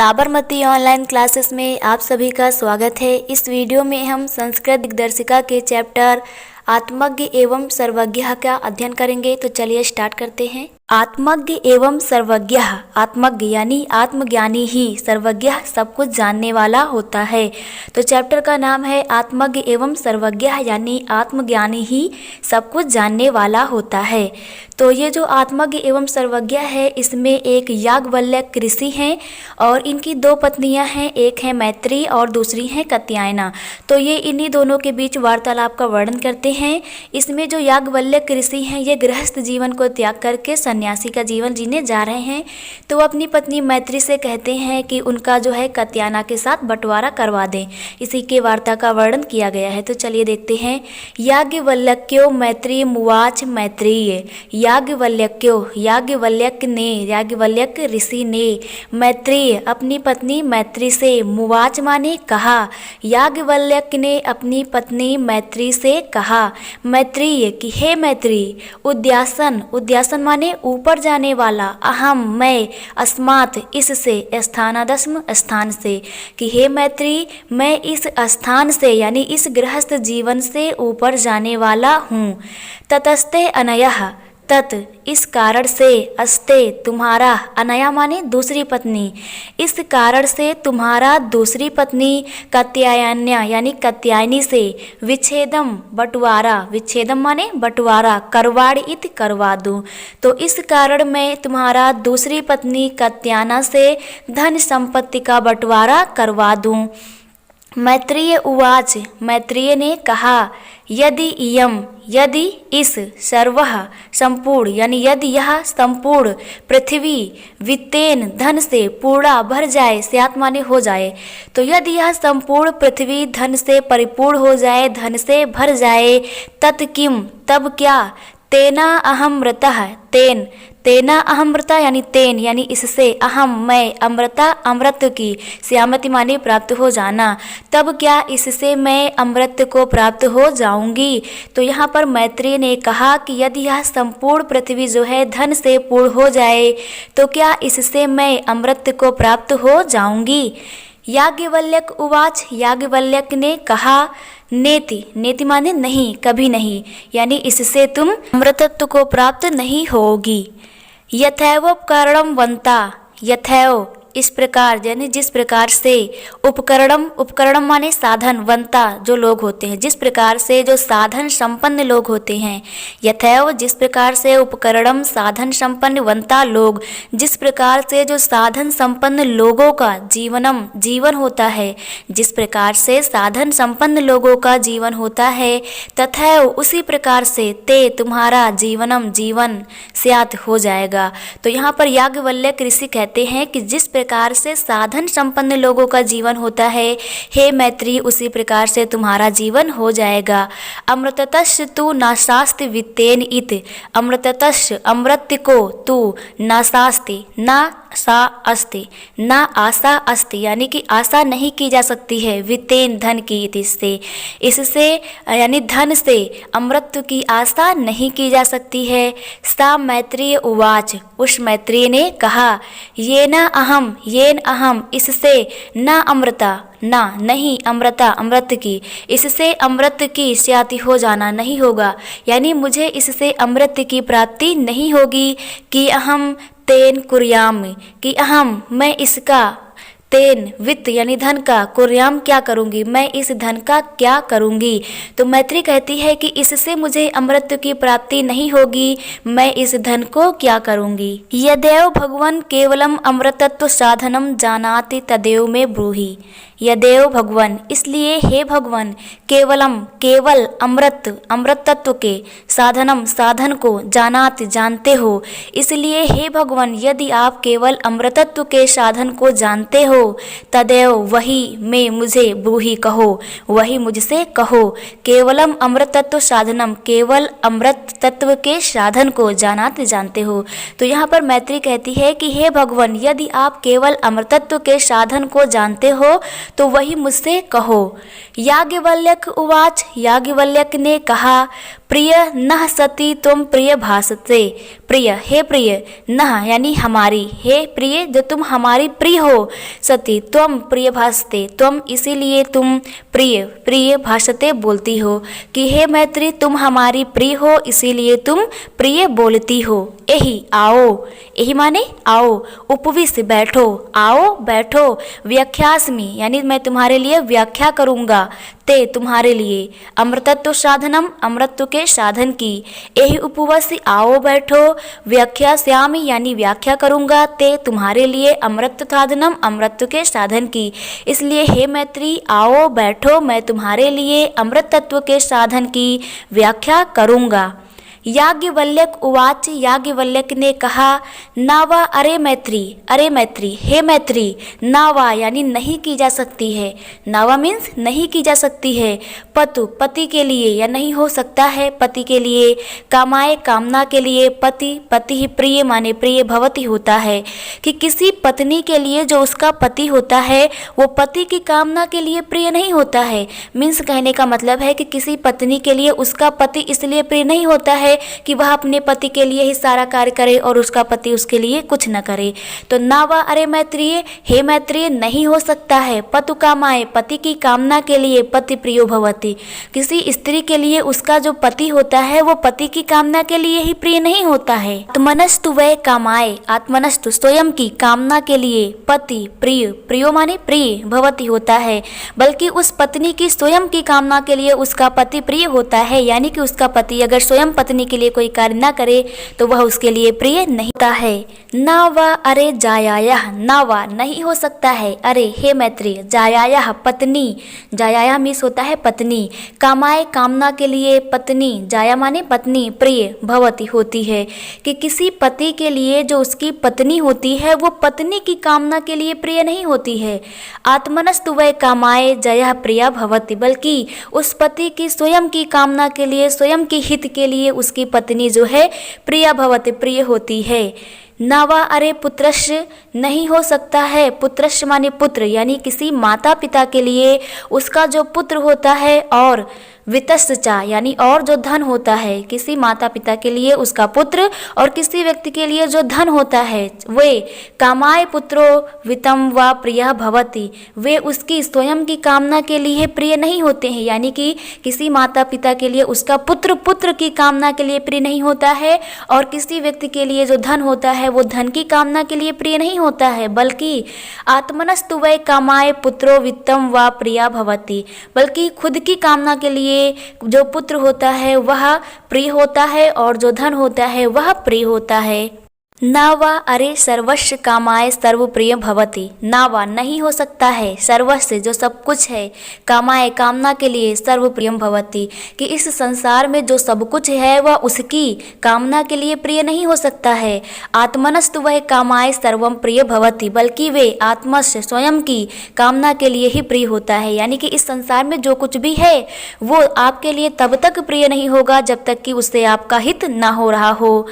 Sabarmati online classes में आप सभी का स्वागत है। इस वीडियो में हम संस्कृत दिग्दर्शिका के चैप्टर आत्मज्ञ एवं सर्वज्ञ का अध्ययन करेंगे। तो चलिए स्टार्ट करते हैं। आत्मज्ञ एवं सर्वज्ञ, आत्मज्ञ यानी आत्मज्ञानी ही, सर्वज्ञ सब कुछ जानने वाला होता है। तो चैप्टर का नाम है आत्मज्ञ एवं सर्वज्ञ यानी आत्मज्ञानी ही सब कुछ जानने वाला होता है। तो ये जो आत्मज्ञ एवं सर्वज्ञ है, इसमें एक याज्ञवल्क्य ऋषि हैं और इनकी दो पत्नियां हैं, एक है मैत्री और दूसरी है कात्यायना। तो ये इन्हीं दोनों के बीच वार्तालाप का वर्णन करते हैं। इसमें जो याज्ञवल्क्य ऋषि हैं, ये गृहस्थ जीवन को त्याग करके सन्यासी का जीवन जीने जा रहे हैं। तो वो अपनी पत्नी मैत्री से कहते हैं कि उनका जो है कात्यायना के साथ बंटवारा करवा दें। इसी के वार्ता का वर्णन किया गया है। तो चलिए देखते हैं। याज्ञवल्क्यो मैत्री मुवाच मैत्रीय, याज्ञवल्क्य ऋषि ने मैत्रेय अपनी पत्नी मैत्री से, मुवाच माने कहा, याज्ञवल्क्य ने अपनी पत्नी मैत्री से कहा, मैत्रीय कि हे मैत्री, उद्यासन माने ऊपर जाने वाला, अहम मैं, अस्मात् इससे, स्थानादस्म स्थान से, कि हे मैत्री मैं इस स्थान से यानी इस गृहस्थ जीवन से ऊपर जाने वाला हूँ। ततस्ते अनयः, तत् इस कारण से, अस्ते तुम्हारा, अनया माने दूसरी पत्नी, इस कारण से तुम्हारा दूसरी पत्नी कात्यायन्या यानी कात्यायनी से, विच्छेदम बंटवारा, विच्छेदम माने बंटवारा, करवाड़ इत करवा दूँ। तो इस कारण मैं तुम्हारा दूसरी पत्नी कात्यायना से धन संपत्ति का बंटवारा करवा दूँ। मैत्रेय उवाच, मैत्रेय ने कहा, यदि इयम, यदि इस, सर्वः संपूर्ण यानी यदि यह संपूर्ण पृथ्वी, वित्तेन धन से, पूर्णा भर जाए, स्यात् माने हो जाए। तो यदि यह संपूर्ण पृथ्वी धन से परिपूर्ण हो जाए, धन से भर जाए, तत् किम तब क्या, तेना अहम मृतः, तेना अहम मृता यानी तेन यानी इससे, अहम मैं, अमृता अमृत की, श्यामति माने प्राप्त हो जाना, तब क्या इससे मैं अमृत को प्राप्त हो जाऊंगी। तो यहाँ पर मैत्रेय ने कहा कि यदि यह संपूर्ण पृथ्वी जो है धन से पूर्ण हो जाए, तो क्या इससे मैं अमृत को प्राप्त हो जाऊंगी। याज्ञवल्क्य उवाच, याज्ञवल्क्य ने कहा, नेति, नेति माने नहीं, कभी नहीं, यानी इससे तुम अमृतत्व को प्राप्त नहीं होगी। यथैवोपकरणम वंता, यथैव इस प्रकार यानी जिस प्रकार से, उपकरणम माने साधन, वंता जो लोग होते हैं, जिस प्रकार से जो साधन संपन्न लोग होते हैं, यथैव जिस प्रकार से, उपकरणम साधन संपन्न, वंता लोग, जिस प्रकार से जो साधन संपन्न लोगों का जीवन होता है, जिस प्रकार से साधन संपन्न लोगों का जीवन होता है, तथैव उसी प्रकार से, ते तुम्हारा जीवन स्यात् हो जाएगा। तो यहाँ पर याज्ञवल्क्य ऋषि कहते हैं कि जिस प्रकार से साधन संपन्न लोगों का जीवन होता है, हे मैत्री उसी प्रकार से तुम्हारा जीवन हो जाएगा। अमृततश्च तु नाशास्ति वित्तेन इत, अमृततश्च अमृत को, तू नाशास्ति ना सा अस्ति, ना आशा अस्ति यानी कि आशा नहीं की जा सकती है, वित्तेन धन की, इससे यानी धन से अमृत की आशा नहीं की जा सकती है। सा मैत्रेय उवाच, उस मैत्रेय ने कहा, येन अहम इससे, न अमृता ना नहीं, अमृता अमृत की, इससे अमृत की स्याति हो जाना नहीं होगा, यानी मुझे इससे अमृत की प्राप्ति नहीं होगी। कि अहम तेन कुर्याम, कि अहम मैं इसका, तेन वित्त यानी धन का, कुर्याम क्या करूँगी, मैं इस धन का क्या करूँगी। तो मैत्री कहती है कि इससे मुझे अमृत की प्राप्ति नहीं होगी, मैं इस धन को क्या करूँगी। यदेव भगवान केवलम अमृतत्व साधनम जानाति तदेव में ब्रूहि, यदेव भगवान इसलिए हे भगवान, केवल अमृत तत्व के, साधन को, जानात जानते हो, इसलिए हे भगवान यदि आप केवल अमृतत्व के साधन को जानते हो, तदेव वही में मुझे ब्रूहि कहो, वही मुझसे कहो। केवलम अमृतत्व साधनम, केवल अमृत तत्व के साधन को, जानात जानते हो। तो यहाँ पर मैत्री कहती है कि हे भगवान यदि आप केवल अमृतत्व के साधन को जानते हो तो वही मुझसे कहो। याज्ञवल्क्य उवाच, याज्ञवल्क्य ने कहा, प्रिय नः सती तुम प्रिय भासते, प्रिय हे प्रिय, नः यानी हमारी, हे प्रिय जो तुम हमारी प्रिय हो, सति त्वम प्रिय भाषते, त्वम इसीलिए तुम, प्रिय प्रिय भाषते बोलती हो, कि हे मैत्री तुम हमारी प्रिय हो इसीलिए तुम प्रिय बोलती हो। यही आओ, यही माने आओ, उपविश बैठो, आओ बैठो, व्याख्यास्मि यानी मैं तुम्हारे लिए व्याख्या करूँगा, ते तुम्हारे लिए, अमृतत्व साधनम अमृतत्व के साधन की, यही उपवस आओ बैठो, व्याख्यास्यामि यानी व्याख्या करूँगा, ते तुम्हारे लिए, अमृत साधनम अमृतत्व के साधन की, इसलिए हे मैत्री आओ बैठो, मैं तुम्हारे लिए अमृत तत्व के साधन की व्याख्या करूँगा। याज्ञवल्क्य उवाच, याज्ञवल्क्य ने कहा, नावा अरे मैत्री, अरे मैत्री, हे मैत्री, नावा यानी नहीं की जा सकती है, नावा मीन्स नहीं की जा सकती है, पतु पति के लिए या नहीं हो सकता है पति के लिए, कामाए कामना के लिए, पति पति ही प्रिय माने प्रिय भवती होता है, कि किसी पत्नी के लिए जो उसका पति होता है वो पति की कामना के लिए प्रिय नहीं होता है। मीन्स कहने का मतलब है कि किसी पत्नी के लिए उसका पति इसलिए प्रिय नहीं होता है कि वह अपने पति के लिए ही सारा कार्य करे और उसका पति उसके लिए कुछ न करे। तो नावा अरे मैत्रिय, हे मैत्रिय नहीं हो सकता है, पतु कामाए पति की कामना के लिए, पति प्रियो भवति, किसी स्त्री के लिए उसका जो पति होता है वो पति की कामना के लिए ही प्रिय नहीं होता है। आत्मनस्तु वै कामाए, आत्मनस्तु स्वयं की कामना के लिए, पति प्रिय, प्रियो माने प्रिय भवति होता है, बल्कि उस पत्नी की स्वयं की कामना के लिए उसका पति प्रिय होता है, यानी कि उसका पति अगर स्वयं पत्नी के लिए कोई कार्य ना करे तो वह उसके लिए प्रिय नहीं होता है। नावा अरे जायाया, नावा नहीं हो सकता है, अरे हे मैत्री, जायाया पत्नी, जायाया मीन्स होता है पत्नी, कामाए कामना के लिए, पत्नी जाया माने पत्नी, प्रिय भवती होती है, कि किसी पति के लिए जो उसकी पत्नी होती है वो पत्नी की कामना के लिए प्रिय नहीं होती है। आत्मनस्तु वै कामाए जया प्रिया भवती, बल्कि उस पति की स्वयं की कामना के लिए, स्वयं के हित के लिए उसकी पत्नी जो है प्रिया भवती, प्रिय होती है। नावा अरे पुत्रस्य, नहीं हो सकता है, पुत्रस्य माने पुत्र, यानी किसी माता पिता के लिए उसका जो पुत्र होता है, और वित्तश्चा यानी और जो धन होता है, किसी माता पिता के लिए उसका पुत्र और किसी व्यक्ति के लिए जो धन होता है, वे कामाय पुत्रो वित्तम व प्रिय भवति, वे उसकी स्वयं की कामना के लिए प्रिय नहीं होते हैं, यानी कि किसी माता पिता के लिए उसका पुत्र पुत्र की कामना के लिए प्रिय नहीं होता है, और किसी व्यक्ति के लिए जो धन होता है वो धन की कामना के लिए प्रिय नहीं होता है, बल्कि आत्मनस्तु वै कामाय पुत्रो वित्तम व प्रिय भवति, बल्कि खुद की कामना के लिए जो पुत्र होता है वह प्रिय होता है और जो धन होता है वह प्रिय होता है। नावा अरे सर्वस्व कामाय सर्वप्रिय भवति, नावा नहीं हो सकता है, सर्वस्व जो सब कुछ है, कामाय कामना के लिए, सर्वप्रिय भवति, कि इस संसार में जो सब कुछ है वह उसकी कामना के लिए प्रिय नहीं हो सकता है। आत्मनस्तु वह कामाय सर्वम प्रिय भवति, बल्कि वे आत्मा से स्वयं की कामना के लिए ही प्रिय होता है, यानी कि इस संसार में जो कुछ भी है वो आपके लिए तब तक प्रिय नहीं होगा जब तक कि उससे आपका हित ना हो रहा हो।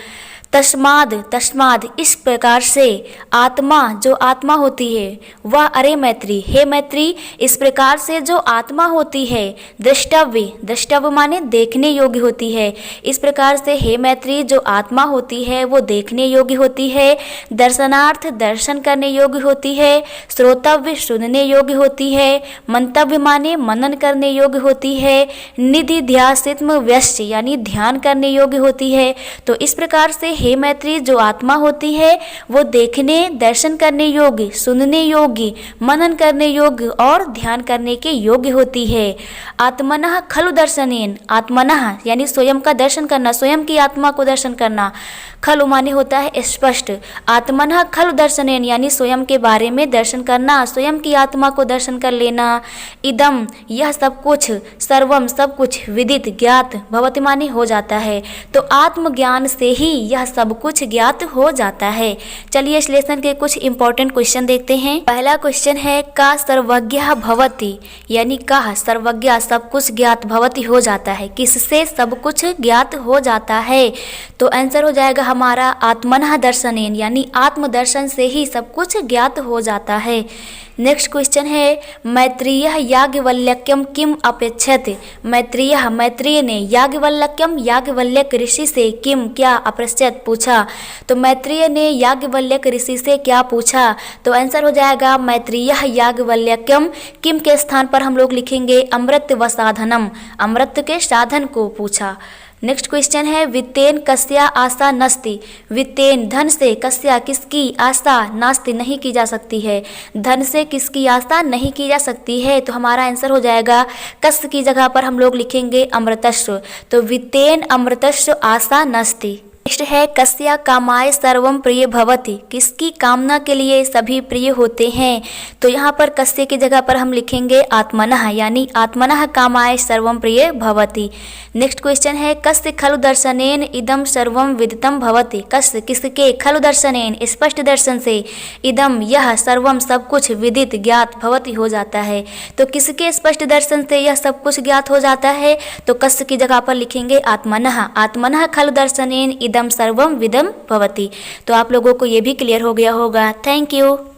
तस्माद, तस्माद इस प्रकार से, आत्मा जो आत्मा होती है वह, अरे मैत्री, हे मैत्री, इस प्रकार से जो आत्मा होती है, द्रष्टव्य, द्रष्टव्य माने देखने योग्य होती है, इस प्रकार से हे मैत्री जो आत्मा होती है वो देखने योग्य होती है, दर्शनार्थ दर्शन करने योग्य होती है, श्रोतव्य सुनने योग्य होती है, मंतव्य माने मनन करने योग्य होती है, निधि ध्यासित्म व्यस्य यानी ध्यान करने योग्य होती है। तो इस प्रकार से हे मैत्री जो आत्मा होती है वो देखने दर्शन करने योग्य, सुनने योग्य, मनन करने योग्य और ध्यान करने के योग्य होती है। आत्मनः खलु दर्शनेन, आत्मनः यानी स्वयं का दर्शन करना, स्वयं की आत्मा को दर्शन करना, खलु माने होता है स्पष्ट, आत्मनः खलु दर्शनेन यानी स्वयं के बारे में दर्शन करना, स्वयं की आत्मा को दर्शन कर लेना। इदम यह सब कुछ, सर्वम सब कुछ, विदित ज्ञात, भवति माने हो जाता है, तो आत्मज्ञान से ही यह सब कुछ ज्ञात हो जाता है। चलिए इस लेसन के कुछ इंपॉर्टेंट क्वेश्चन देखते हैं। पहला क्वेश्चन है का सर्वज्ञ भवति, यानी का सर्वज्ञ सब कुछ ज्ञात, भवति हो जाता है, किससे सब कुछ ज्ञात हो जाता है। तो आंसर हो जाएगा हमारा आत्मनः दर्शनेन, यानी आत्मदर्शन से ही सब कुछ ज्ञात हो जाता है। नेक्स्ट क्वेश्चन है मैत्रेय याज्ञवल्क्यम किम अपेक्षते, मैत्रेय मैत्रेय ने याज्ञवल्क्यम याज्ञवल्क्य ऋषि से किम क्या अपेक्षत कश्यप पूछा। तो मैत्रेय ने याज्ञवल्क्य ऋषि से क्या पूछा? तो आंसर हो जाएगा मैत्रेयः याज्ञवल्क्यम। किम के स्थान पर हम लोग लिखेंगे अमृत व साधनम, अमृत के साधन को पूछा। नेक्स्ट क्वेश्चन है वित्तेन कस्या आशा नस्ति। वित्तेन धन से, कस्या किसकी, आशा नास्ति नहीं की जा सकती है, धन से किसकी आशा नहीं की जा सकती है। तो हमारा आंसर हो जाएगा कस्य की जगह पर हम लोग लिखेंगे अमृतस्व। तो वित्तेन अमृतस्व आशा नस्ति। नेक्स्ट है कस्या कामाय सर्वम प्रिय भवति। किसकी कामना के लिए सभी प्रिय होते हैं? तो यहाँ पर कस्य की जगह पर हम लिखेंगे आत्मनः, यानी आत्मनः कामाय सर्वम प्रिय भवति। नेक्स्ट क्वेश्चन है कस्य खलु दर्शनेन इदम सर्वम विदितम भवति। कस्य किसके, खलु दर्शनेन स्पष्ट दर्शन से, इदम यह, सर्वम सब कुछ, विदित ज्ञात, भवति हो जाता है। तो किसके स्पष्ट दर्शन से यह सब कुछ ज्ञात हो जाता है? तो कस्य की जगह पर लिखेंगे आत्मनः। आत्मनः खलु दर्शनेन इदम सर्वम विदम भवति। तो आप लोगों को ये भी क्लियर हो गया होगा। Thank you.